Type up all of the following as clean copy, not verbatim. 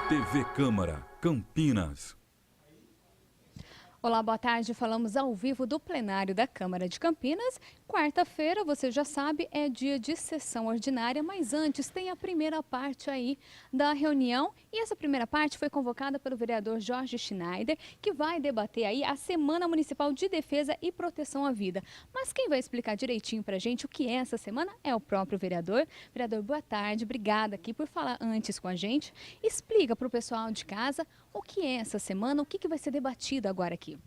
TV Câmara, Campinas. Olá, boa tarde. Falamos ao vivo do plenário da Câmara de Campinas. Quarta-feira, você já sabe, é dia de sessão ordinária, mas antes tem a primeira parte aí da reunião. E essa primeira parte foi convocada pelo vereador Jorge Schneider, que vai debater aí a Semana Municipal de Defesa e Proteção à Vida. Mas quem vai explicar direitinho pra gente o que é essa semana é o próprio vereador. Vereador, boa tarde. Obrigada aqui por falar antes com a gente. Explica para o pessoal de casa o que é essa semana, o que vai ser debatido agora aqui.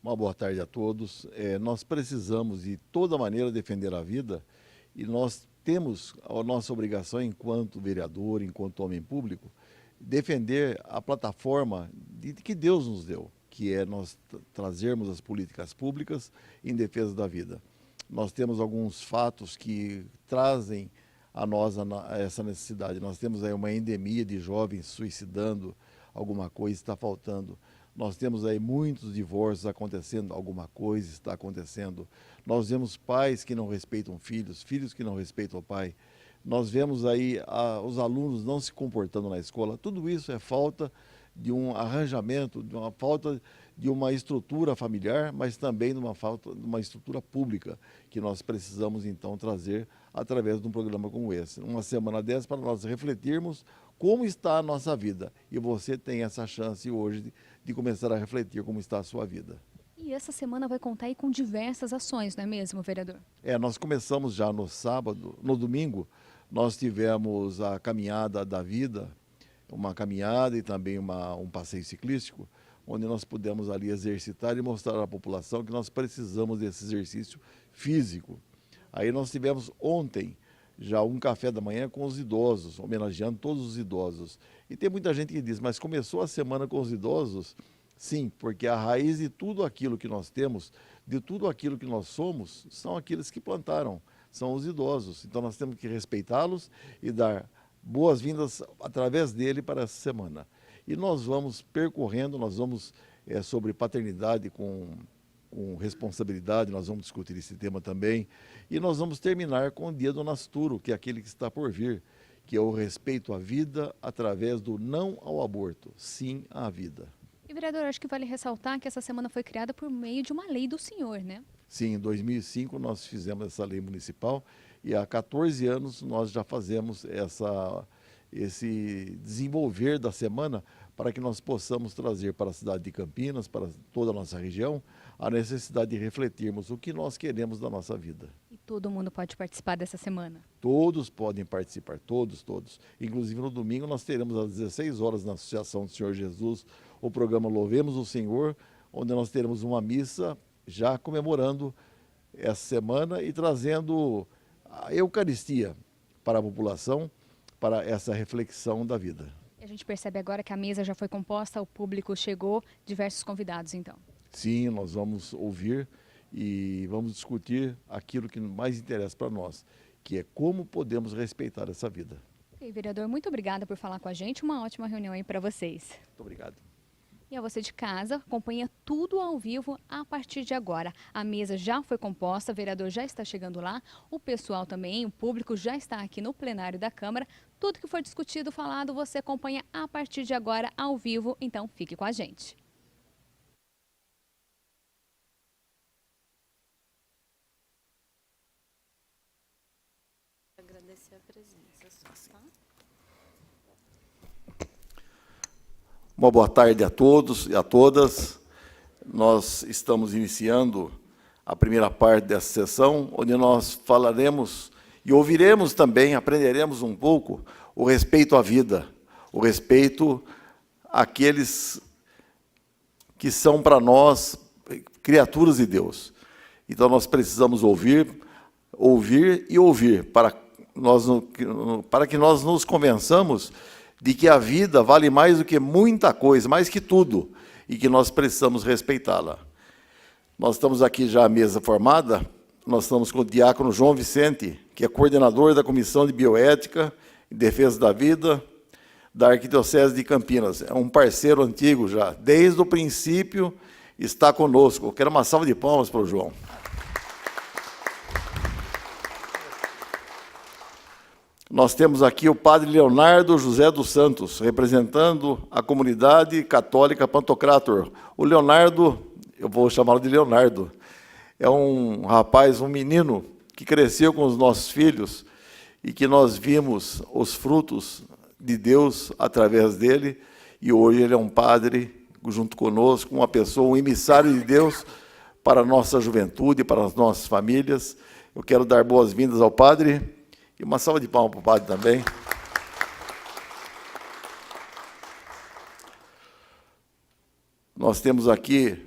Uma boa tarde a todos. Nós precisamos de toda maneira defender a vida e nós temos a nossa obrigação enquanto vereador, enquanto homem público, defender a plataforma que Deus nos deu, que é nós trazermos as políticas públicas em defesa da vida. Nós temos alguns fatos que trazem a nós essa necessidade. Nós temos aí uma endemia de jovens suicidando, alguma coisa está faltando. Nós temos aí muitos divórcios acontecendo, alguma coisa está acontecendo. Nós vemos pais que não respeitam filhos, filhos que não respeitam o pai. Nós vemos aí os alunos não se comportando na escola. Tudo isso é falta de um arranjamento, de uma falta de uma estrutura familiar, mas também de uma falta de uma estrutura pública, que nós precisamos então trazer através de um programa como esse. Uma semana dessa para nós refletirmos como está a nossa vida. E você tem essa chance hoje de começar a refletir como está a sua vida. E essa semana vai contar aí com diversas ações, não é mesmo, vereador? Nós começamos já no sábado, no domingo, nós tivemos a caminhada da vida, uma caminhada e também um passeio ciclístico, onde nós pudemos ali exercitar e mostrar à população que nós precisamos desse exercício físico. Aí nós tivemos ontem já um café da manhã com os idosos, homenageando todos os idosos. E tem muita gente que diz, mas começou a semana com os idosos? Sim, porque a raiz de tudo aquilo que nós temos, de tudo aquilo que nós somos, são aqueles que plantaram, são os idosos. Então nós temos que respeitá-los e dar boas-vindas através dele para essa semana. E nós vamos percorrendo, nós vamos sobre paternidade com responsabilidade, nós vamos discutir esse tema também, e nós vamos terminar com o dia do Nascituro, que é aquele que está por vir, que é o respeito à vida através do não ao aborto, sim à vida. E, vereador, acho que vale ressaltar que essa semana foi criada por meio de uma lei do senhor, né? Sim, em 2005 nós fizemos essa lei municipal e há 14 anos nós já fazemos esse desenvolver da semana para que nós possamos trazer para a cidade de Campinas, para toda a nossa região, a necessidade de refletirmos o que nós queremos da nossa vida. E todo mundo pode participar dessa semana? Todos podem participar, todos. Inclusive no domingo nós teremos às 16 horas na Associação do Senhor Jesus o programa Louvemos o Senhor, onde nós teremos uma missa já comemorando essa semana e trazendo a Eucaristia para a população, para essa reflexão da vida. A gente percebe agora que a mesa já foi composta, o público chegou, diversos convidados então. Sim, nós vamos ouvir e vamos discutir aquilo que mais interessa para nós, que é como podemos respeitar essa vida. E, vereador, muito obrigada por falar com a gente, uma ótima reunião aí para vocês. Muito obrigado. E a você de casa, acompanha tudo ao vivo a partir de agora. A mesa já foi composta, o vereador já está chegando lá, o pessoal também, o público já está aqui no plenário da Câmara. Tudo que for discutido, falado, você acompanha a partir de agora ao vivo, então fique com a gente. Agradecer a presença só, tá? Uma boa tarde a todos e a todas. Nós estamos iniciando a primeira parte dessa sessão, onde nós falaremos e ouviremos também, aprenderemos um pouco o respeito à vida, o respeito àqueles que são para nós criaturas de Deus. Então nós precisamos ouvir e ouvir, para que nós nos convençamos de que a vida vale mais do que muita coisa, mais que tudo, e que nós precisamos respeitá-la. Nós estamos aqui já à mesa formada, nós estamos com o diácono João Vicente, que é coordenador da Comissão de Bioética e Defesa da Vida da Arquidiocese de Campinas. É um parceiro antigo já, desde o princípio está conosco. Eu quero uma salva de palmas para o João. Nós temos aqui o padre Leonardo José dos Santos, representando a comunidade católica Pantocrátor. O Leonardo, eu vou chamá-lo de Leonardo, é um rapaz, um menino, que cresceu com os nossos filhos e que nós vimos os frutos de Deus através dele, e hoje ele é um padre, junto conosco, uma pessoa, um emissário de Deus para a nossa juventude, para as nossas famílias. Eu quero dar boas-vindas ao padre. E uma salva de palmas para o padre também. Nós temos aqui,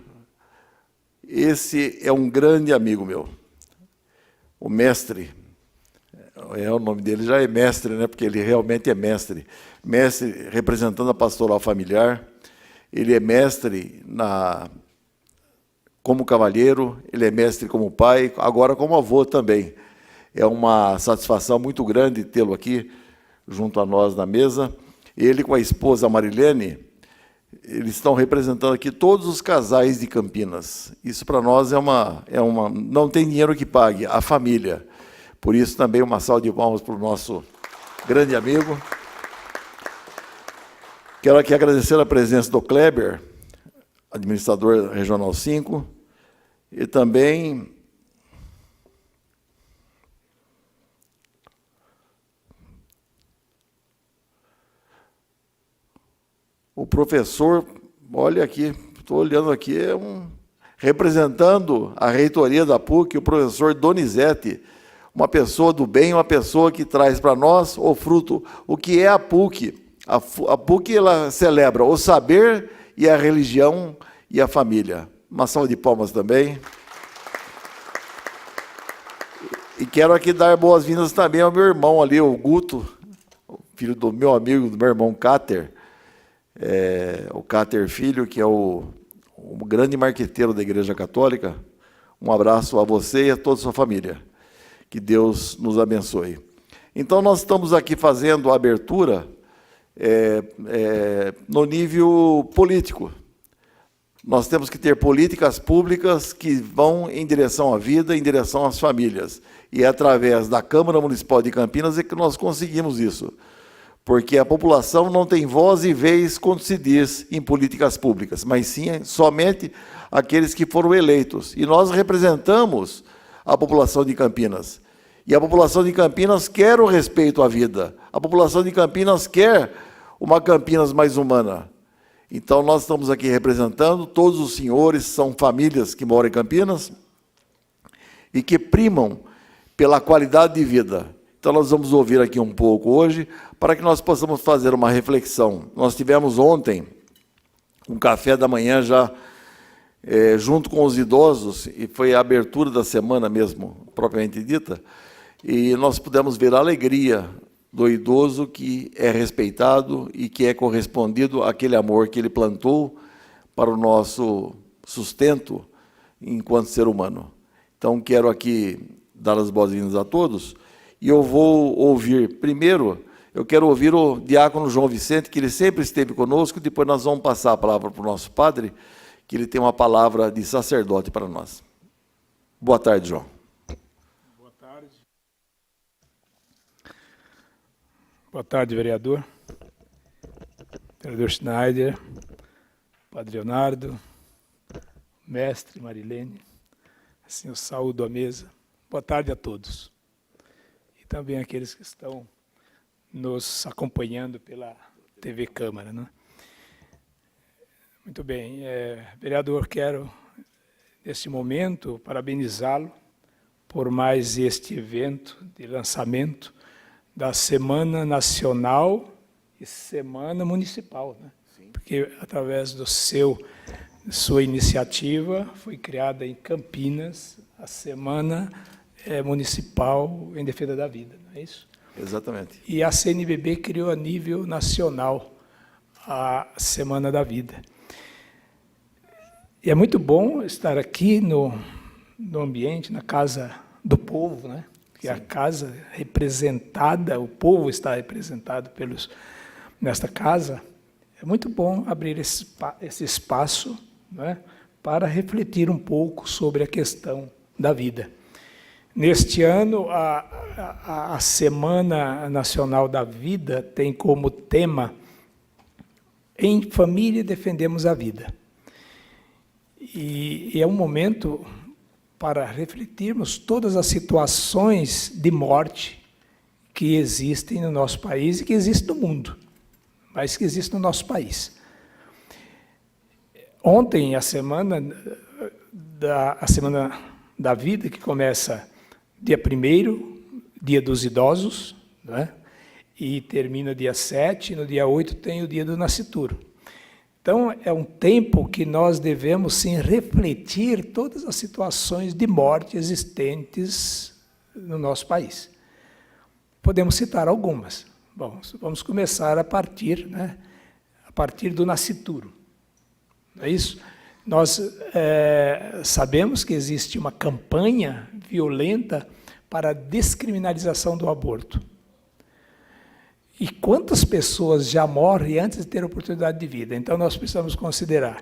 esse é um grande amigo meu, o mestre. O nome dele já é mestre, né? Porque ele realmente é mestre. Mestre representando a pastoral familiar. Ele é mestre como cavalheiro, ele é mestre como pai, agora como avô também. É uma satisfação muito grande tê-lo aqui junto a nós na mesa. Ele com a esposa Marilene, eles estão representando aqui todos os casais de Campinas. Isso para nós não tem dinheiro que pague, a família. Por isso também uma salva de palmas para o nosso grande amigo. Quero aqui agradecer a presença do Kleber, administrador regional 5, e também o professor, olha aqui, estou olhando aqui, representando a reitoria da PUC, o professor Donizete, uma pessoa do bem, uma pessoa que traz para nós o fruto. O que é a PUC? A PUC ela celebra o saber e a religião e a família. Uma salva de palmas também. E quero aqui dar boas-vindas também ao meu irmão ali, o Guto, filho do meu amigo, do meu irmão Cáter. O Cáter Filho, que é o grande marqueteiro da Igreja Católica. Um abraço a você e a toda a sua família. Que Deus nos abençoe. Então, nós estamos aqui fazendo a abertura no nível político. Nós temos que ter políticas públicas que vão em direção à vida, em direção às famílias. E é através da Câmara Municipal de Campinas é que nós conseguimos isso. Porque a população não tem voz e vez quando se diz em políticas públicas, mas sim somente aqueles que foram eleitos. E nós representamos a população de Campinas. E a população de Campinas quer o respeito à vida. A população de Campinas quer uma Campinas mais humana. Então, nós estamos aqui representando, todos os senhores são famílias que moram em Campinas e que primam pela qualidade de vida. Então, nós vamos ouvir aqui um pouco hoje, para que nós possamos fazer uma reflexão. Nós tivemos ontem um café da manhã já junto com os idosos, e foi a abertura da semana mesmo, propriamente dita, e nós pudemos ver a alegria do idoso que é respeitado e que é correspondido àquele amor que ele plantou para o nosso sustento enquanto ser humano. Então, quero aqui dar as boas-vindas a todos, e eu vou ouvir, primeiro, eu quero ouvir o diácono João Vicente, que ele sempre esteve conosco, depois nós vamos passar a palavra para o nosso padre, que ele tem uma palavra de sacerdote para nós. Boa tarde, João. Boa tarde. Boa tarde, vereador. Vereador Schneider, Padre Leonardo, mestre Marilene, assim eu saúdo a mesa. Boa tarde a todos. E também aqueles que estão nos acompanhando pela TV Câmara, né? Muito bem. Vereador, quero, neste momento, parabenizá-lo por mais este evento de lançamento da Semana Nacional e Semana Municipal, né? Porque, através sua iniciativa, foi criada em Campinas a Semana Municipal em Defesa da Vida, não é isso? Exatamente. E a CNBB criou a nível nacional a Semana da Vida. E é muito bom estar aqui no ambiente, na Casa do Povo, né? Que é a casa representada, o povo está representado nesta casa. É muito bom abrir esse espaço, né, para refletir um pouco sobre a questão da vida. Neste ano, a Semana Nacional da Vida tem como tema Em Família Defendemos a Vida. E é um momento para refletirmos todas as situações de morte que existem no nosso país e que existem no mundo, mas que existem no nosso país. Ontem, a Semana da Vida, que começa dia 1º, dia dos idosos, né? E termina dia 7, e no dia 8 tem o dia do nascituro. Então, é um tempo que nós devemos, sim, refletir todas as situações de morte existentes no nosso país. Podemos citar algumas. Bom, vamos começar a partir do nascituro. Não é isso? Nós sabemos que existe uma campanha violenta para a descriminalização do aborto. E quantas pessoas já morrem antes de ter oportunidade de vida? Então, nós precisamos considerar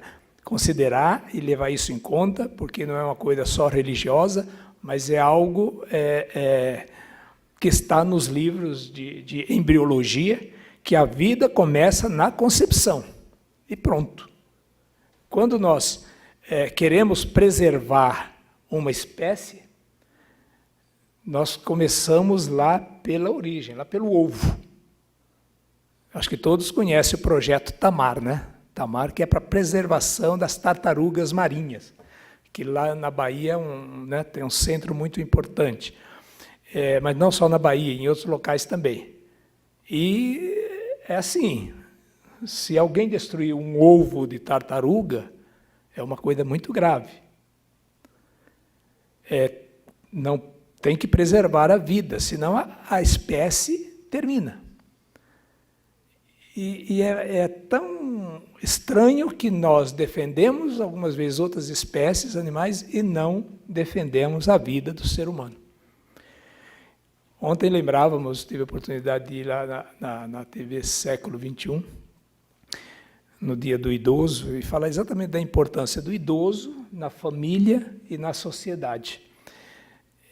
e levar isso em conta, porque não é uma coisa só religiosa, mas é algo que está nos livros de embriologia, que a vida começa na concepção. E pronto. Quando nós queremos preservar uma espécie, nós começamos lá pela origem, lá pelo ovo. Acho que todos conhecem o projeto Tamar, né? Tamar, que é para a preservação das tartarugas marinhas, que lá na Bahia tem um centro muito importante. Mas não só na Bahia, em outros locais também. E é assim, se alguém destruir um ovo de tartaruga, é uma coisa muito grave. Não tem que preservar a vida, senão a espécie termina. E é tão estranho que nós defendemos, algumas vezes, outras espécies, animais, e não defendemos a vida do ser humano. Ontem tive a oportunidade de ir lá na TV Século XXI, no Dia do Idoso, e falar exatamente da importância do idoso na família e na sociedade.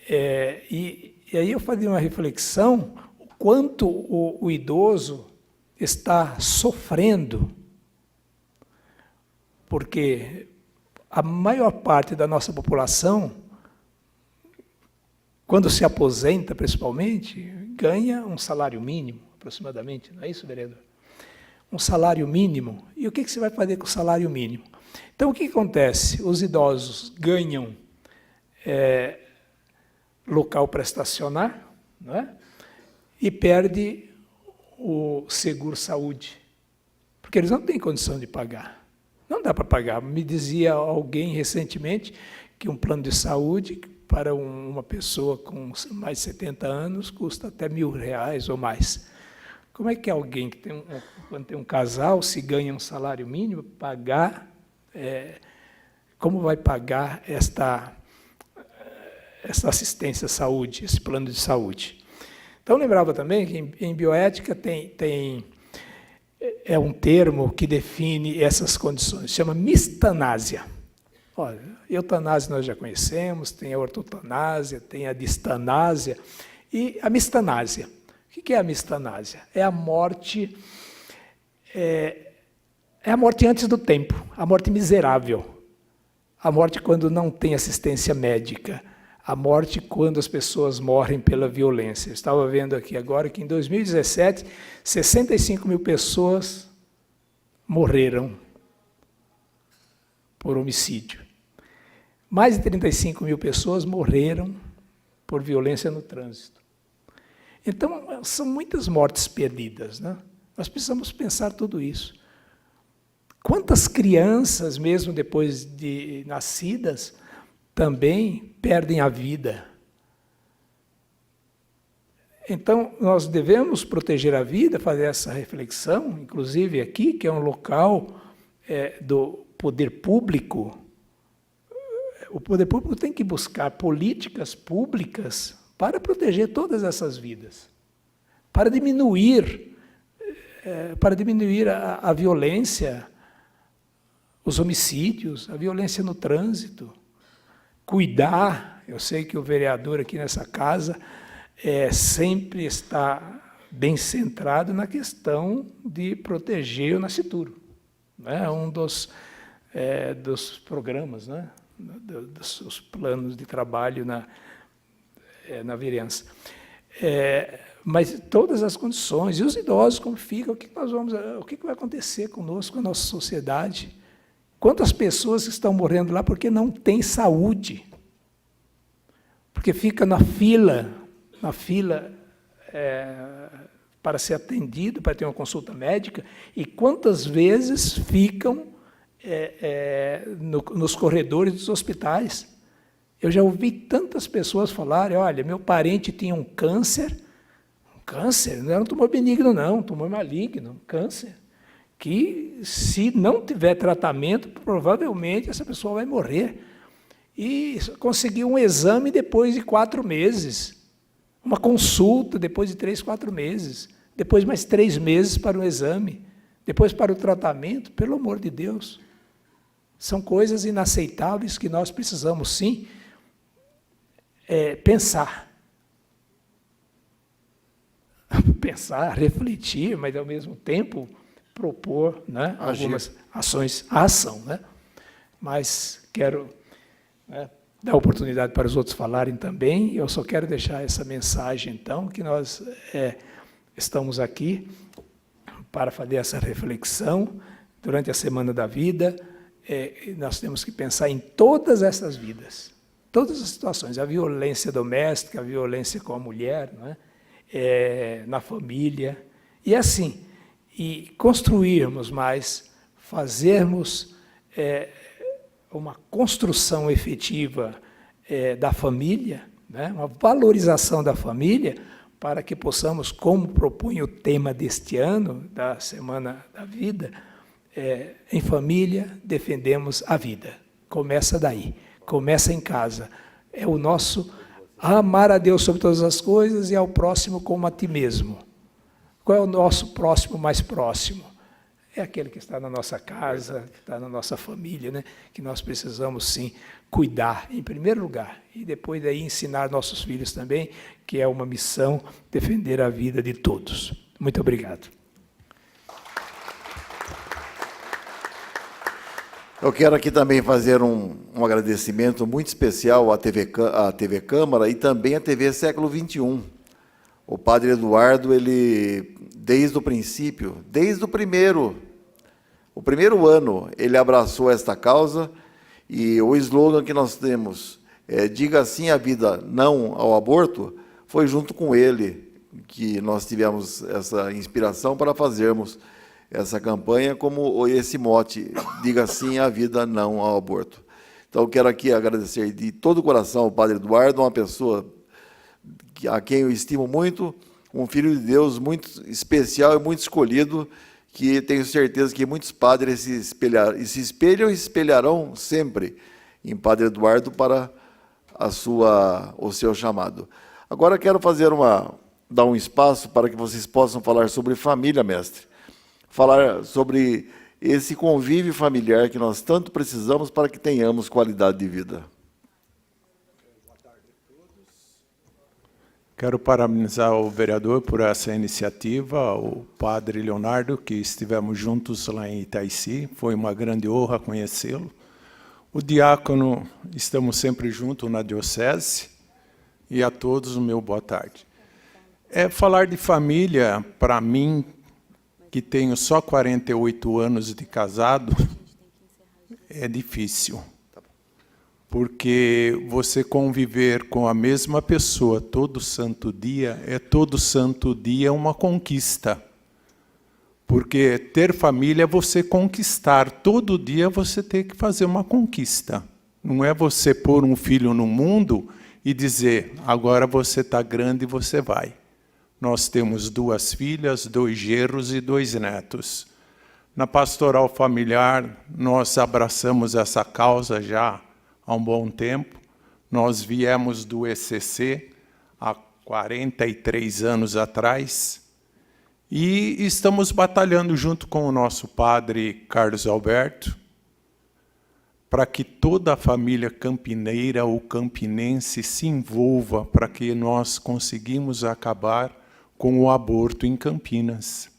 E aí eu fazia uma reflexão, o quanto o idoso está sofrendo, porque a maior parte da nossa população, quando se aposenta, principalmente, ganha um salário mínimo, aproximadamente, não é isso, vereador? Um salário mínimo. E o que você vai fazer com o salário mínimo? Então, o que acontece? Os idosos ganham local para estacionar, não é? E perde o seguro-saúde, porque eles não têm condição de pagar. Não dá para pagar. Me dizia alguém recentemente que um plano de saúde para uma pessoa com mais de 70 anos custa até R$1.000 ou mais. Como é que alguém que quando tem um casal, se ganha um salário mínimo, como vai pagar esta assistência à saúde, esse plano de saúde? Então, lembrava também que em bioética é um termo que define essas condições, chama mistanásia. Olha, eutanásia nós já conhecemos, tem a ortotanásia, tem a distanásia e a mistanásia. O que é a mistanásia? É a morte antes do tempo, a morte miserável, a morte quando não tem assistência médica, a morte quando as pessoas morrem pela violência. Eu estava vendo aqui agora que em 2017, 65 mil pessoas morreram por homicídio. Mais de 35 mil pessoas morreram por violência no trânsito. Então, são muitas mortes perdidas, né? Nós precisamos pensar tudo isso. Quantas crianças, mesmo depois de nascidas, também perdem a vida? Então, nós devemos proteger a vida, fazer essa reflexão, inclusive aqui, que é um local do poder público. O poder público tem que buscar políticas públicas para proteger todas essas vidas, para diminuir a violência, os homicídios, a violência no trânsito. cuidar. Eu sei que o vereador aqui nessa casa sempre está bem centrado na questão de proteger o nascituro. É um dos programas, né? Dos planos de trabalho na vereança. Mas todas as condições, e os idosos como ficam, o que vai acontecer conosco, com a nossa sociedade? Quantas pessoas estão morrendo lá porque não têm saúde? Porque fica na fila para ser atendido, para ter uma consulta médica, e quantas vezes ficam nos corredores dos hospitais? Eu já ouvi tantas pessoas falarem, olha, meu parente tinha um câncer, não era um tumor benigno não, um tumor maligno, um câncer, que se não tiver tratamento, provavelmente essa pessoa vai morrer. E conseguiu um exame depois de 4 meses, uma consulta depois de 3, 4 meses, depois mais 3 meses para o exame, depois para o tratamento. Pelo amor de Deus, são coisas inaceitáveis que nós precisamos, sim, pensar, refletir, mas, ao mesmo tempo, propor, né, algumas ações, a ação. Né? Mas quero dar oportunidade para os outros falarem também. Eu só quero deixar essa mensagem, então, que nós estamos aqui para fazer essa reflexão durante a Semana da Vida. Nós temos que pensar em todas essas vidas, todas as situações, a violência doméstica, a violência com a mulher, não é? Na família, e assim, e construirmos mais, fazermos uma construção efetiva da família, né? Uma valorização da família, para que possamos, como propõe o tema deste ano, da Semana da Vida, em família defendemos a vida. Começa daí, começa em casa. É o nosso amar a Deus sobre todas as coisas e ao próximo como a ti mesmo. Qual é o nosso próximo mais próximo? É aquele que está na nossa casa, que está na nossa família, né? Que nós precisamos, sim, cuidar, em primeiro lugar, e depois daí ensinar nossos filhos também, que é uma missão, defender a vida de todos. Muito obrigado. Eu quero aqui também fazer um agradecimento muito especial à TV Câmara e também à TV Século XXI. O padre Eduardo, ele, desde o princípio, desde o primeiro ano, ele abraçou esta causa, e o slogan que nós temos, diga sim à vida, não ao aborto, foi junto com ele que nós tivemos essa inspiração para fazermos essa campanha, como esse mote, diga sim à vida, não ao aborto. Então, eu quero aqui agradecer de todo o coração ao padre Eduardo, uma pessoa a quem eu estimo muito, um filho de Deus muito especial e muito escolhido, que tenho certeza que muitos padres se espelham e espelharão sempre em padre Eduardo para o seu chamado. Agora quero dar um espaço para que vocês possam falar sobre família, mestre. Falar sobre esse convívio familiar que nós tanto precisamos para que tenhamos qualidade de vida. Boa tarde a todos. Quero parabenizar o vereador por essa iniciativa, o padre Leonardo, que estivemos juntos lá em Itaici. Foi uma grande honra conhecê-lo. O diácono, estamos sempre juntos na diocese. E a todos, o meu boa tarde. Falar de família, para mim, que tenho só 48 anos de casado, é difícil. Porque você conviver com a mesma pessoa todo santo dia é uma conquista. Porque ter família é você conquistar. Todo dia você tem que fazer uma conquista. Não é você pôr um filho no mundo e dizer, agora você está grande e você vai. Nós temos 2 filhas, 2 genros e 2 netos. Na pastoral familiar, nós abraçamos essa causa já há um bom tempo. Nós viemos do ECC há 43 anos atrás e estamos batalhando junto com o nosso padre Carlos Alberto para que toda a família campineira ou campinense se envolva para que nós conseguimos acabar com o aborto em Campinas.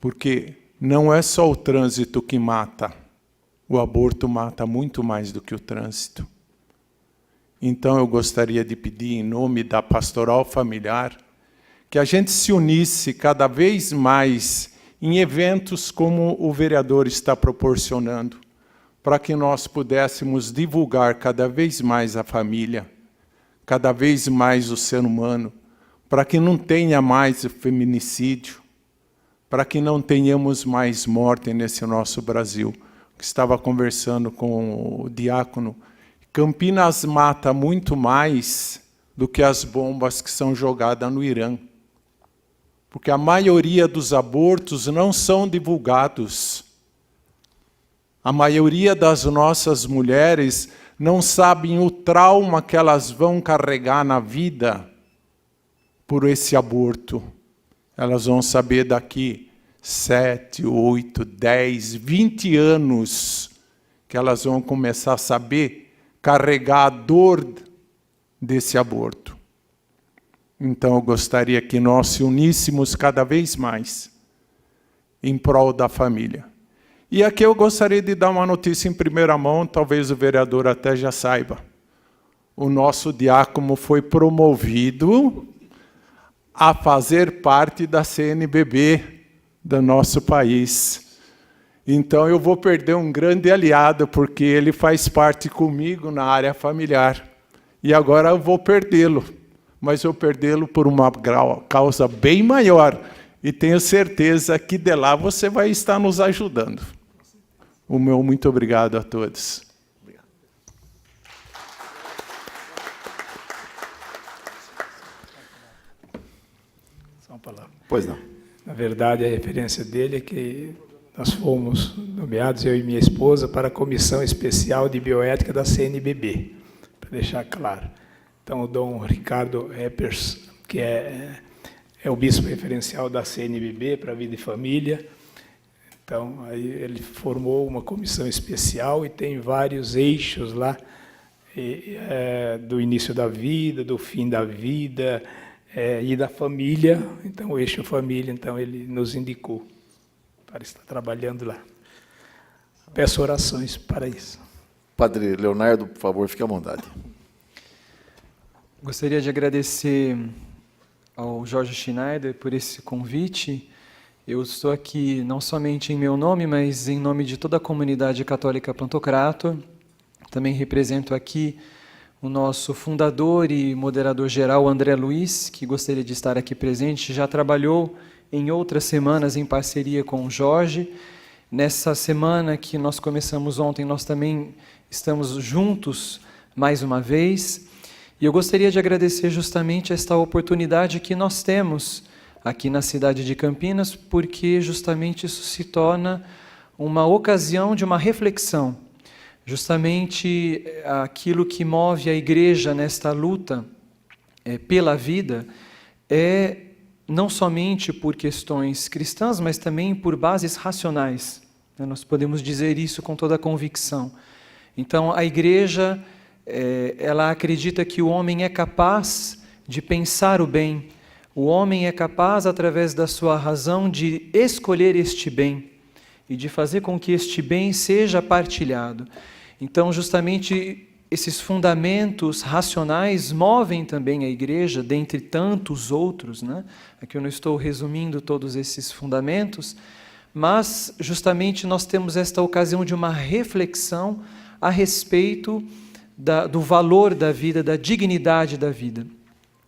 Porque não é só o trânsito que mata, o aborto mata muito mais do que o trânsito. Então eu gostaria de pedir, em nome da Pastoral Familiar, que a gente se unisse cada vez mais em eventos como o vereador está proporcionando, para que nós pudéssemos divulgar cada vez mais a família, cada vez mais o ser humano, para que não tenha mais feminicídio, para que não tenhamos mais morte nesse nosso Brasil. Estava conversando com o diácono, Campinas mata muito mais do que as bombas que são jogadas no Irã. Porque a maioria dos abortos não são divulgados. A maioria das nossas mulheres não sabem o trauma que elas vão carregar na vida por esse aborto. Elas vão saber daqui 7, 8, 10, 20 anos que elas vão começar a saber carregar a dor desse aborto. Então eu gostaria que nós se uníssemos cada vez mais em prol da família. E aqui eu gostaria de dar uma notícia em primeira mão, talvez o vereador até já saiba. O nosso diácono foi promovido a fazer parte da CNBB do nosso país. Então eu vou perder um grande aliado, porque ele faz parte comigo na área familiar. E agora eu vou perdê-lo, mas eu perdê-lo por uma causa bem maior. E tenho certeza que de lá você vai estar nos ajudando. O meu muito obrigado a todos. Só uma palavra. Pois não. Na verdade, a referência dele é que nós fomos nomeados, eu e minha esposa, para a Comissão Especial de Bioética da CNBB, para deixar claro. Então, o Dom Ricardo Eppers, que é o bispo referencial da CNBB para a vida e família. Então, aí ele formou uma comissão especial e tem vários eixos lá, do início da vida, do fim da vida, e da família. Então, o eixo família, então, ele nos indicou para estar trabalhando lá. Peço orações para isso. Padre Leonardo, por favor, fique à vontade. Gostaria de agradecer ao Jorge Schneider por esse convite. Eu estou aqui não somente em meu nome, mas em nome de toda a comunidade católica Pantocrator. Também represento aqui o nosso fundador e moderador geral, André Luiz, que gostaria de estar aqui presente. Já trabalhou em outras semanas em parceria com o Jorge. Nessa semana que nós começamos ontem, nós também estamos juntos mais uma vez. E eu gostaria de agradecer justamente esta oportunidade que nós temos aqui na cidade de Campinas, porque justamente isso se torna uma ocasião de uma reflexão. Justamente aquilo que move a igreja nesta luta pela vida é não somente por questões cristãs, mas também por bases racionais. Nós podemos dizer isso com toda a convicção. Então, a igreja, ela acredita que o homem é capaz de pensar o bem. O homem é capaz, através da sua razão, de escolher este bem e de fazer com que este bem seja partilhado. Então, justamente, esses fundamentos racionais movem também a igreja, dentre tantos outros, né? Aqui eu não estou resumindo todos esses fundamentos, mas justamente nós temos esta ocasião de uma reflexão a respeito do valor da vida, da dignidade da vida.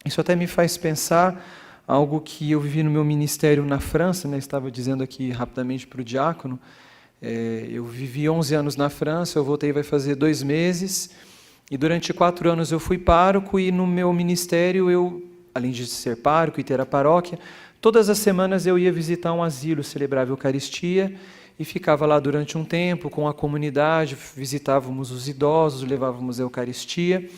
Isso até me faz pensar algo que eu vivi no meu ministério na França, né? Estava dizendo aqui rapidamente para o diácono. Eu vivi 11 anos na França, eu voltei vai fazer 2 meses, e durante 4 anos eu fui pároco, e no meu ministério eu, além de ser pároco e ter a paróquia, todas as semanas eu ia visitar um asilo, celebrava a Eucaristia, e ficava lá durante um tempo com a comunidade, visitávamos os idosos, levávamos a Eucaristia.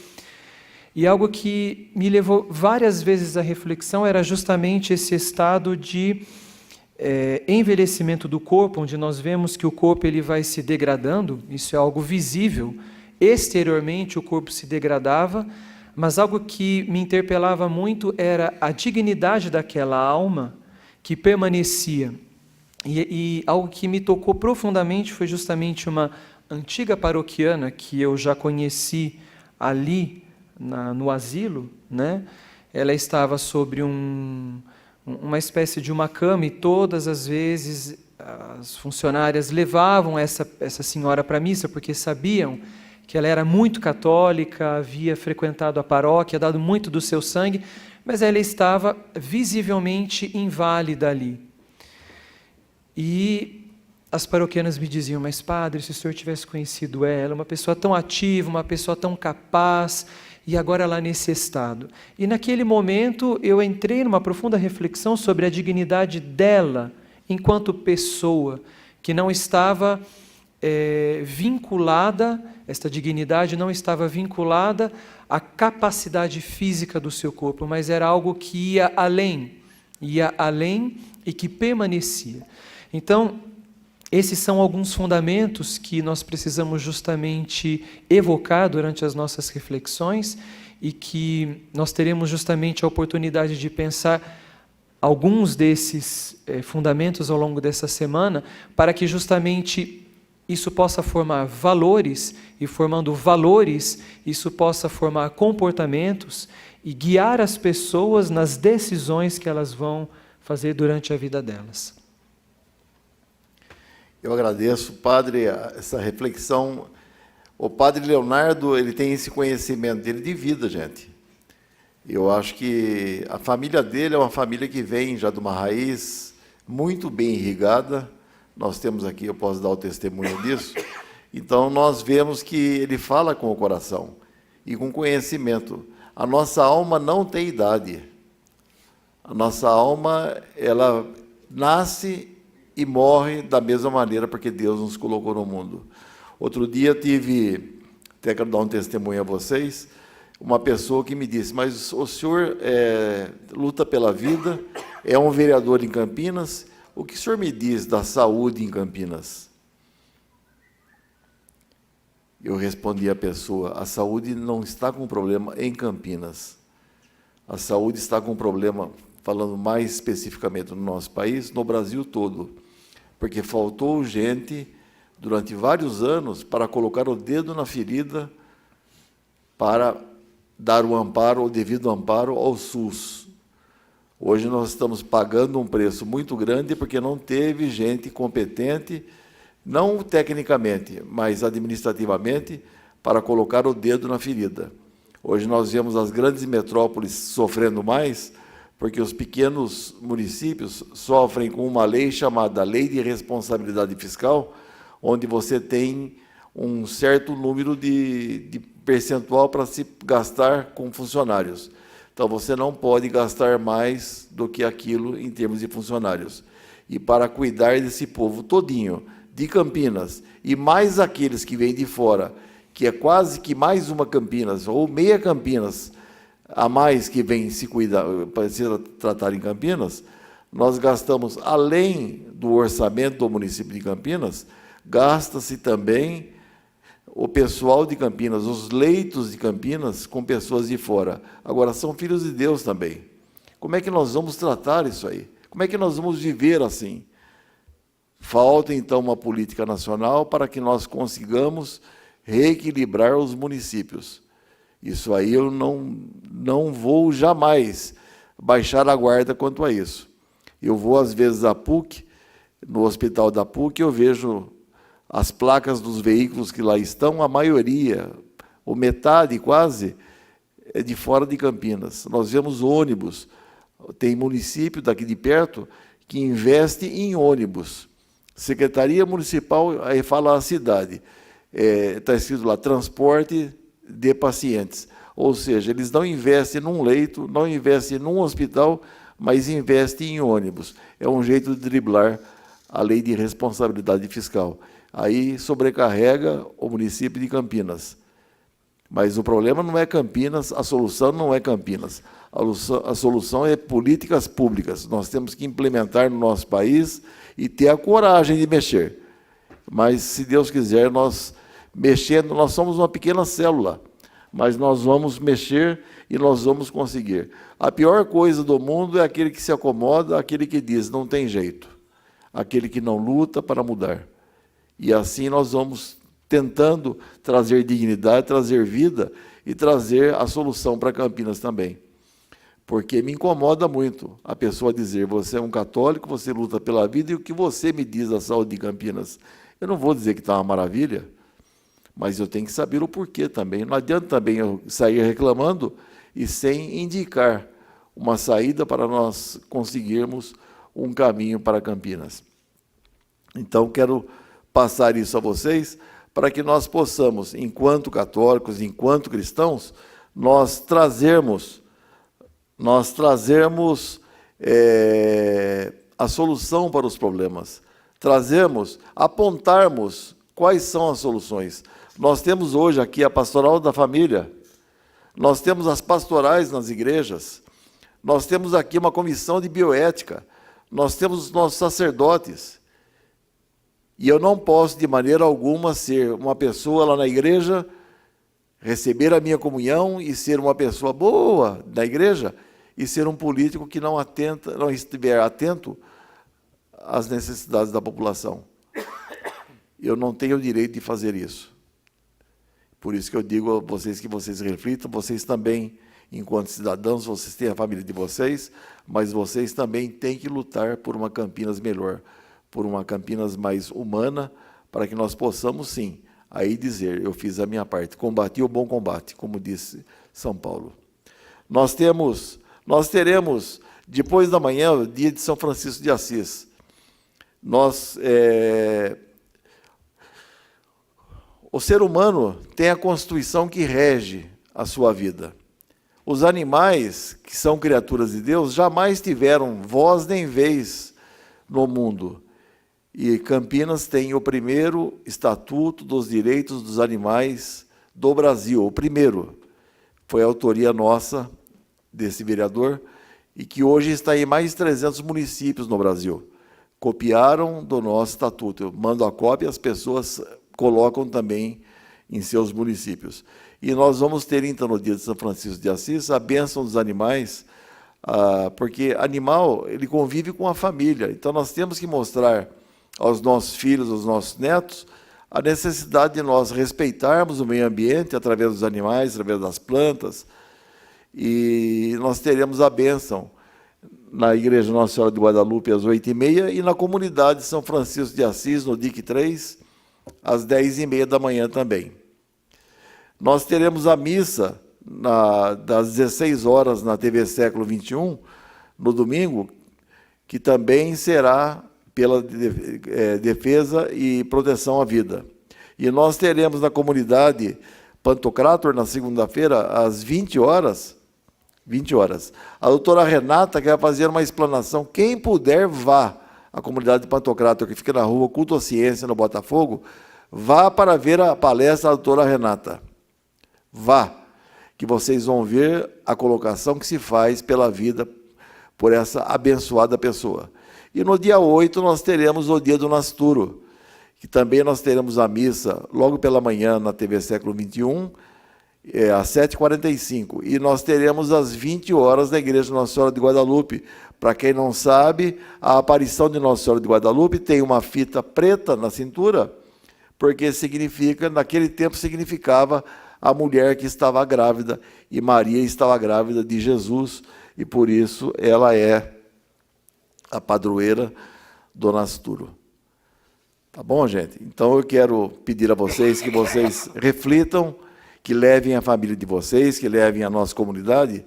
E algo que me levou várias vezes à reflexão era justamente esse estado de envelhecimento do corpo, onde nós vemos que o corpo ele vai se degradando, isso é algo visível. Exteriormente o corpo se degradava, mas algo que me interpelava muito era a dignidade daquela alma que permanecia. E algo que me tocou profundamente foi justamente uma antiga paroquiana que eu já conheci ali no asilo, né? Ela estava sobre uma espécie de uma cama e todas as vezes as funcionárias levavam essa senhora para a missa porque sabiam que ela era muito católica, havia frequentado a paróquia, dado muito do seu sangue, mas ela estava visivelmente inválida ali. E as paroquianas me diziam, mas padre, se o senhor tivesse conhecido ela, uma pessoa tão ativa, uma pessoa tão capaz, e agora ela nesse estado. E naquele momento eu entrei numa profunda reflexão sobre a dignidade dela, enquanto pessoa, que não estava vinculada, esta dignidade não estava vinculada à capacidade física do seu corpo, mas era algo que ia além e que permanecia. Então, esses são alguns fundamentos que nós precisamos justamente evocar durante as nossas reflexões e que nós teremos justamente a oportunidade de pensar alguns desses fundamentos ao longo dessa semana, para que justamente isso possa formar valores, e formando valores, isso possa formar comportamentos e guiar as pessoas nas decisões que elas vão fazer durante a vida delas. Eu agradeço, padre, essa reflexão. O padre Leonardo, ele tem esse conhecimento dele de vida, gente. Eu acho que a família dele é uma família que vem já de uma raiz muito bem irrigada. Nós temos aqui, eu posso dar o testemunho disso. Então, nós vemos que ele fala com o coração e com conhecimento. A nossa alma não tem idade. A nossa alma, ela nasce e morre da mesma maneira, porque Deus nos colocou no mundo. Outro dia até quero dar um testemunho a vocês, uma pessoa que me disse, mas o senhor luta pela vida, é um vereador em Campinas, o que o senhor me diz da saúde em Campinas? Eu respondi à pessoa, a saúde não está com problema em Campinas. A saúde está com problema, falando mais especificamente no nosso país, no Brasil todo. Porque faltou gente, durante vários anos, para colocar o dedo na ferida, para dar o amparo, o devido amparo ao SUS. Hoje nós estamos pagando um preço muito grande porque não teve gente competente, não tecnicamente, mas administrativamente, para colocar o dedo na ferida. Hoje nós vemos as grandes metrópoles sofrendo mais, porque os pequenos municípios sofrem com uma lei chamada Lei de Responsabilidade Fiscal, onde você tem um certo número de percentual para se gastar com funcionários. Então, você não pode gastar mais do que aquilo em termos de funcionários. E para cuidar desse povo todinho, de Campinas, e mais aqueles que vêm de fora, que é quase que mais uma Campinas, ou meia Campinas, a mais que vem se cuidar, para se tratar em Campinas, nós gastamos, além do orçamento do município de Campinas, gasta-se também o pessoal de Campinas, os leitos de Campinas, com pessoas de fora. Agora, são filhos de Deus também. Como é que nós vamos tratar isso aí? Como é que nós vamos viver assim? Falta, então, uma política nacional para que nós consigamos reequilibrar os municípios. Isso aí eu não vou jamais baixar a guarda quanto a isso. Eu vou, às vezes, à PUC, no hospital da PUC, eu vejo as placas dos veículos que lá estão, a maioria, ou metade quase, é de fora de Campinas. Nós vemos ônibus, tem município daqui de perto que investe em ônibus. Secretaria Municipal, aí fala a cidade, está escrito lá, transporte de pacientes. Ou seja, eles não investem num leito, não investem num hospital, mas investem em ônibus. É um jeito de driblar a lei de responsabilidade fiscal. Aí sobrecarrega o município de Campinas. Mas o problema não é Campinas, a solução não é Campinas. A solução é políticas públicas. Nós temos que implementar no nosso país e ter a coragem de mexer. Mas, se Deus quiser, nós mexendo, nós somos uma pequena célula, mas nós vamos mexer e nós vamos conseguir. A pior coisa do mundo é aquele que se acomoda, aquele que diz, não tem jeito. Aquele que não luta para mudar. E assim nós vamos tentando trazer dignidade, trazer vida e trazer a solução para Campinas também. Porque me incomoda muito a pessoa dizer, você é um católico, você luta pela vida, e o que você me diz da saúde de Campinas? Eu não vou dizer que está uma maravilha, mas eu tenho que saber o porquê também. Não adianta também eu sair reclamando e sem indicar uma saída para nós conseguirmos um caminho para Campinas. Então, quero passar isso a vocês, para que nós possamos, enquanto católicos, enquanto cristãos, nós trazermos a solução para os problemas, apontarmos quais são as soluções. Nós temos hoje aqui a pastoral da família, nós temos as pastorais nas igrejas, nós temos aqui uma comissão de bioética, nós temos os nossos sacerdotes. E eu não posso, de maneira alguma, ser uma pessoa lá na igreja, receber a minha comunhão e ser uma pessoa boa na igreja e ser um político que não estiver atento às necessidades da população. Eu não tenho o direito de fazer isso. Por isso que eu digo a vocês que vocês reflitam, vocês também, enquanto cidadãos, vocês têm a família de vocês, mas vocês também têm que lutar por uma Campinas melhor, por uma Campinas mais humana, para que nós possamos, sim, aí dizer, eu fiz a minha parte, combati o bom combate, como disse São Paulo. Nós teremos, depois da manhã, o dia de São Francisco de Assis. O ser humano tem a Constituição que rege a sua vida. Os animais, que são criaturas de Deus, jamais tiveram voz nem vez no mundo. E Campinas tem o primeiro Estatuto dos Direitos dos Animais do Brasil. O primeiro foi a autoria nossa, desse vereador, e que hoje está em mais de 300 municípios no Brasil. Copiaram do nosso estatuto. Eu mando a cópia, as pessoas colocam também em seus municípios. E nós vamos ter, então, no dia de São Francisco de Assis, a bênção dos animais, porque animal, ele convive com a família. Então, nós temos que mostrar aos nossos filhos, aos nossos netos, a necessidade de nós respeitarmos o meio ambiente através dos animais, através das plantas, e nós teremos a bênção na Igreja Nossa Senhora de Guadalupe às 8h30 e na comunidade São Francisco de Assis, no DIC 3, às 10h30 da manhã também. Nós teremos a missa das 16 horas na TV Século XXI, no domingo, que também será pela defesa e proteção à vida. E nós teremos na comunidade Pantocrator, na segunda-feira, às 20 horas, a doutora Renata que vai fazer uma explanação. Quem puder, vá à comunidade de Pantocrator, que fica na rua Culto à Ciência, no Botafogo, vá para ver a palestra da doutora Renata. Vá, que vocês vão ver a colocação que se faz pela vida por essa abençoada pessoa. E no dia 8 nós teremos o dia do Nasturo, que também nós teremos a missa logo pela manhã na TV Século XXI, às 7h45. E nós teremos às 20 horas na Igreja Nossa Senhora de Guadalupe. Para quem não sabe, a aparição de Nossa Senhora de Guadalupe tem uma fita preta na cintura, porque significa, naquele tempo significava a mulher que estava grávida, e Maria estava grávida de Jesus, e por isso ela é a padroeira do Nasturo. Tá bom, gente? Então eu quero pedir a vocês que vocês reflitam, que levem a família de vocês, que levem a nossa comunidade,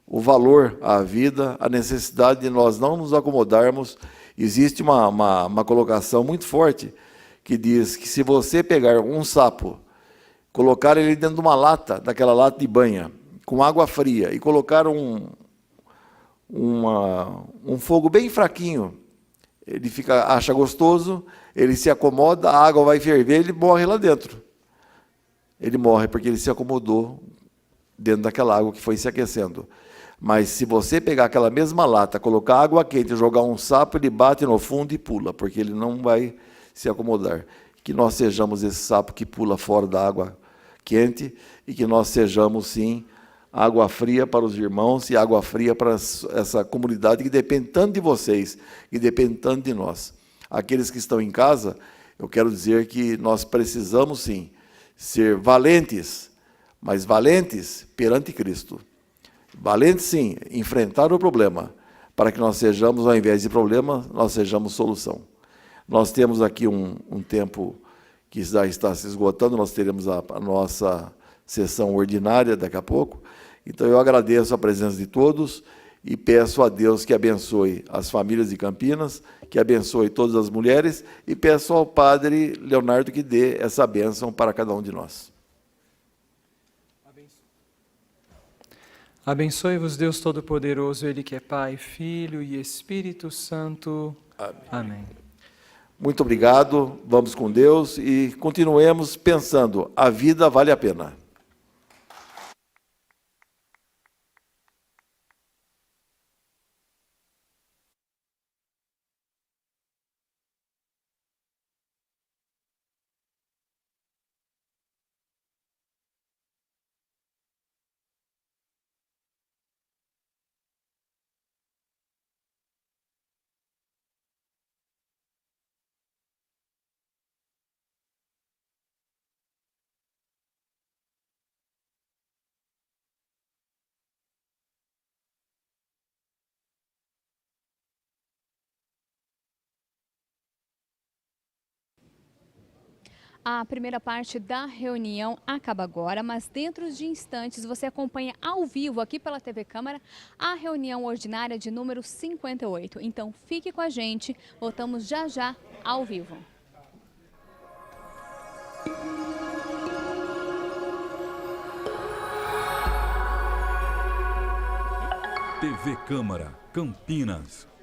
o valor à vida, a necessidade de nós não nos acomodarmos. Existe uma colocação muito forte que diz que se você pegar um sapo, colocar ele dentro de uma lata, daquela lata de banha, com água fria, e colocar um fogo bem fraquinho, ele acha gostoso, ele se acomoda, a água vai ferver, ele morre lá dentro. ele morre porque ele se acomodou dentro daquela água que foi se aquecendo. Mas se você pegar aquela mesma lata, colocar água quente e jogar um sapo, ele bate no fundo e pula, porque ele não vai se acomodar. Que nós sejamos esse sapo que pula fora da água quente e que nós sejamos, sim, água fria para os irmãos e água fria para essa comunidade que depende tanto de vocês e depende tanto de nós. Aqueles que estão em casa, eu quero dizer que nós precisamos, sim, ser valentes, mas valentes perante Cristo. Valentes, sim, enfrentar o problema, para que nós sejamos, ao invés de problema, nós sejamos solução. Nós temos aqui um tempo que já está se esgotando, nós teremos a nossa sessão ordinária daqui a pouco. Então eu agradeço a presença de todos e peço a Deus que abençoe as famílias de Campinas, que abençoe todas as mulheres e peço ao Padre Leonardo que dê essa bênção para cada um de nós. Abençoe-vos Deus Todo-Poderoso, Ele que é Pai, Filho e Espírito Santo. Amém. Amém. Muito obrigado, vamos com Deus e continuemos pensando, a vida vale a pena. A primeira parte da reunião acaba agora, mas dentro de instantes você acompanha ao vivo aqui pela TV Câmara a reunião ordinária de número 58. Então fique com a gente, voltamos já já ao vivo. TV Câmara, Campinas.